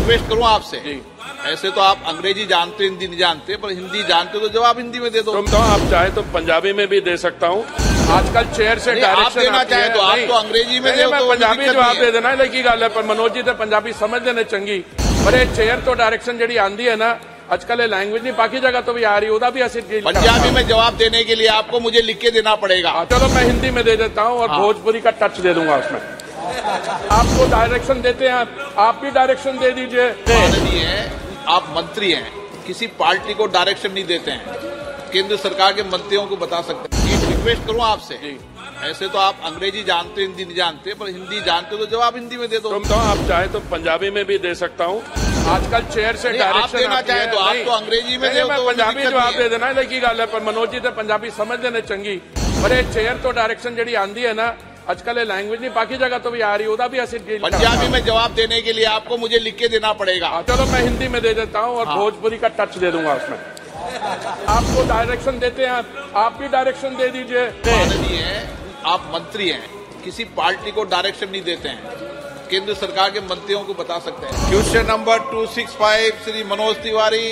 Request करूं आपसे, ऐसे तो आप अंग्रेजी जानते हिंदी नहीं जानते, पर हिंदी जानते तो जवाब हिंदी में दे दो। तुम तो आप चाहे तो पंजाबी में भी दे सकता हूँ। आजकल चेयर से डायरेक्शन आप देना चाहे तो आप तो अंग्रेजी में दे, मैं पंजाबी जवाब दे देना लेकिन गल है, पर मनोज जी तो पंजाबी समझ देने चंगी, पर ये चेयर तो डायरेक्शन जी आंदी है ना आजकल ये लैंग्वेज नहीं बाकी जगह तो भी आ रही है, भी असि पंजाबी में जवाब देने के लिए आपको मुझे लिख के देना पड़ेगा। चलो मैं हिंदी में दे देता हूँ और भोजपुरी का टच दे दूंगा उसमें। आपको डायरेक्शन देते हैं, आप भी डायरेक्शन दे दीजिए। आप मंत्री हैं, किसी पार्टी को डायरेक्शन नहीं देते हैं, केंद्र सरकार के मंत्रियों को बता सकते हैं। एक रिक्वेस्ट करूं आपसे, ऐसे तो आप अंग्रेजी जानते हिंदी नहीं जानते, पर हिंदी जानते तो जवाब हिंदी में दे दो। तुम तो आप चाहे तो पंजाबी में भी दे सकता हूँ। आजकल चेयर से डायरेक्शन देना चाहे तो आप तो अंग्रेजी में दे, मैं पंजाबी जवाब दे देना लेकिन गल है, पर मनोज जी तो पंजाबी समझ देने चंगी, पर ये चेयर तो डायरेक्शन जी आंदी है ना आजकल ये लैंग्वेज नहीं बाकी जगह तो भी आ रही है, भी असि पंजाबी में जवाब देने के लिए आपको मुझे लिख के देना पड़ेगा। चलो मैं हिंदी में दे देता हूँ और भोजपुरी का टच दे दूंगा उसमें। आपको डायरेक्शन देते हैं, आप भी डायरेक्शन दे दीजिए। आप मंत्री हैं, किसी पार्टी को डायरेक्शन नहीं देते हैं, केंद्र सरकार के मंत्रियों को बता सकते हैं। Question number 265 Shri Manoj Tiwari.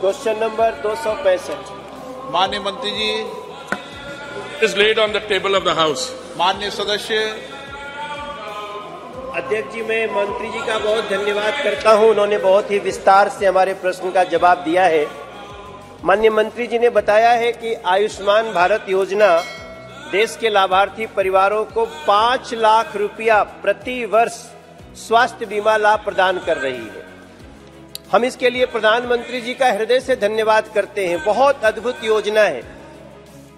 Question number 265 माननीय मंत्री जी। is laid on the table of the house. माननीय सदस्य। अध्यक्ष जी, मैं मंत्री जी का बहुत धन्यवाद करता हूं, उन्होंने बहुत ही विस्तार से हमारे प्रश्न का जवाब दिया है। माननीय मंत्री जी ने बताया है कि आयुष्मान भारत योजना देश के लाभार्थी परिवारों को 5 लाख रुपया प्रति वर्ष स्वास्थ्य बीमा लाभ प्रदान कर रही है। हम इसके लिए प्रधानमंत्री जी का हृदय से धन्यवाद करते हैं, बहुत अद्भुत योजना है।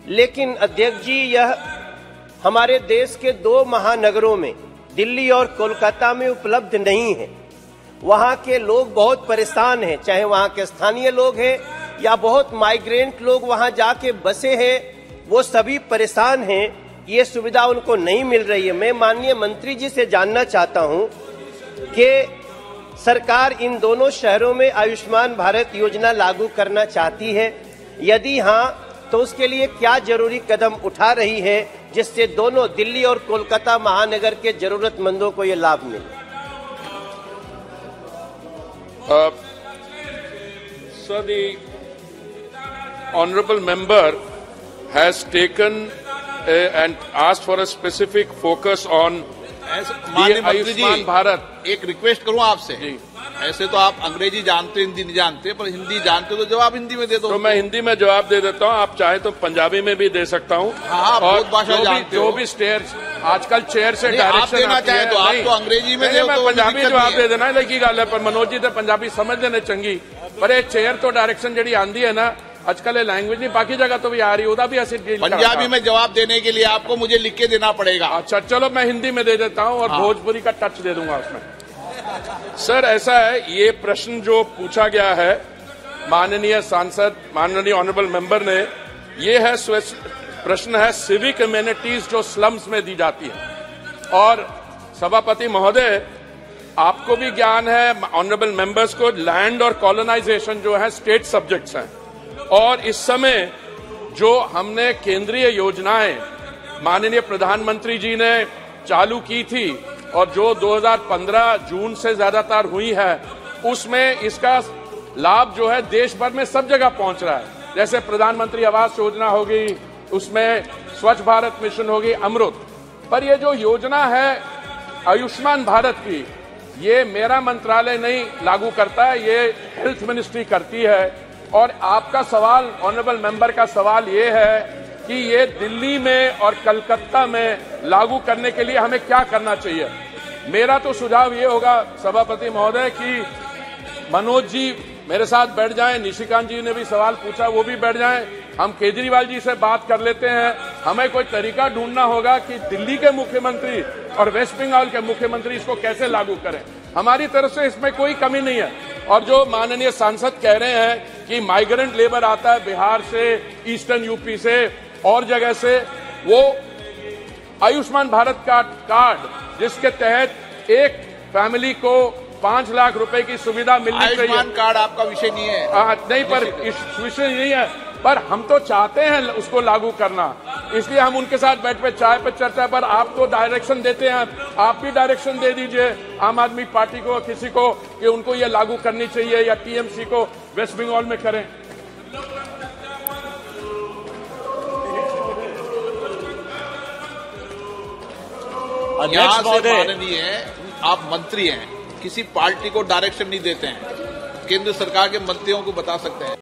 लेकिन अध्यक्ष जी, यह हमारे देश के 2 महानगरों में दिल्ली और कोलकाता में उपलब्ध नहीं है। वहां के लोग बहुत परेशान हैं, चाहे वहां के स्थानीय लोग हैं या बहुत माइग्रेंट लोग वहां जाके बसे हैं, वो सभी परेशान हैं, ये सुविधा उनको नहीं मिल रही है। मैं माननीय मंत्री जी से जानना चाहता हूं कि सरकार इन दोनों शहरों में आयुष्मान भारत योजना लागू करना चाहती है, यदि हाँ तो उसके लिए क्या जरूरी कदम उठा रही है जिससे दोनों दिल्ली और कोलकाता महानगर के जरूरतमंदों को ये लाभ मिले। Sir, the honourable member has taken and asked for a specific focus on Ayushman Bharat. एक रिक्वेस्ट करूं आपसे, ऐसे तो आप अंग्रेजी जानते हिंदी नहीं जानते, पर हिंदी जानते तो जवाब हिंदी में दे दो। तो मैं हिंदी में जवाब दे देता हूँ, आप चाहे तो पंजाबी में भी दे सकता हूँ। और जो भी स्टेयर आजकल चेयर से डायरेक्शन देना चाहे तो आप तो अंग्रेजी में दे, मैं पंजाबी जवाब दे देना लेकिन गल है, पर मनोज जी तो पंजाबी समझ देने चंगी, पर ये चेयर तो डायरेक्शन जी आंदी है ना आजकल ये लैंग्वेज नहीं बाकी जगह तो भी आ रही है, भी असि पंजाबी में जवाब देने के लिए आपको मुझे लिख के देना पड़ेगा। अच्छा, चलो मैं हिंदी में दे देता हूँ और भोजपुरी का टच दे दूंगा उसमें। सर, ऐसा है, ये प्रश्न जो पूछा गया है माननीय सांसद, माननीय ऑनरेबल मेंबर ने, ये है प्रश्न है सिविक इम्यूनिटीज जो स्लम्स में दी जाती है। और सभापति महोदय, आपको भी ज्ञान है, ऑनरेबल मेंबर्स को, लैंड और कॉलोनाइजेशन जो है स्टेट सब्जेक्ट्स हैं, और इस समय जो हमने केंद्रीय योजनाएं माननीय प्रधानमंत्री जी ने चालू की थी और जो 2015 जून से ज्यादातर हुई है, उसमें इसका लाभ जो है देश भर में सब जगह पहुंच रहा है। जैसे प्रधानमंत्री आवास योजना होगी, उसमें स्वच्छ भारत मिशन होगी, अमृत। पर ये जो योजना है आयुष्मान भारत की, ये मेरा मंत्रालय नहीं लागू करता है, ये हेल्थ मिनिस्ट्री करती है। और आपका सवाल, ऑनरेबल मेंबर का सवाल ये है कि ये दिल्ली में और कलकत्ता में लागू करने के लिए हमें क्या करना चाहिए। मेरा तो सुझाव ये होगा सभापति महोदय कि मनोज जी मेरे साथ बैठ जाएं, निशिकांत जी ने भी सवाल पूछा, वो भी बैठ जाएं, हम केजरीवाल जी से बात कर लेते हैं। हमें कोई तरीका ढूंढना होगा कि दिल्ली के मुख्यमंत्री और वेस्ट बंगाल के मुख्यमंत्री इसको कैसे लागू करें। हमारी तरफ से इसमें कोई कमी नहीं है। और जो माननीय सांसद कह रहे हैं कि माइग्रेंट लेबर आता है बिहार से, ईस्टर्न यूपी से और जगह से, वो आयुष्मान भारत का कार्ड जिसके तहत एक फैमिली को 5 लाख रुपए की सुविधा मिलनी चाहिए। आयुष्मान कार्ड आपका विषय नहीं है। नहीं, पर विषय नहीं है, पर हम तो चाहते हैं उसको लागू करना। इसलिए हम उनके साथ बैठ पे चाय पे चर्चा पर आप तो डायरेक्शन देते हैं, आप भी डायरेक्शन दे दीजिए आम आदमी पार्टी को, किसी को, कि उनको ये लागू करनी चाहिए या टीएमसी को वेस्ट बंगाल में करें। यहाँ से माननीय आप मंत्री हैं, किसी पार्टी को डायरेक्शन नहीं देते हैं, केंद्र सरकार के मंत्रियों को बता सकते हैं।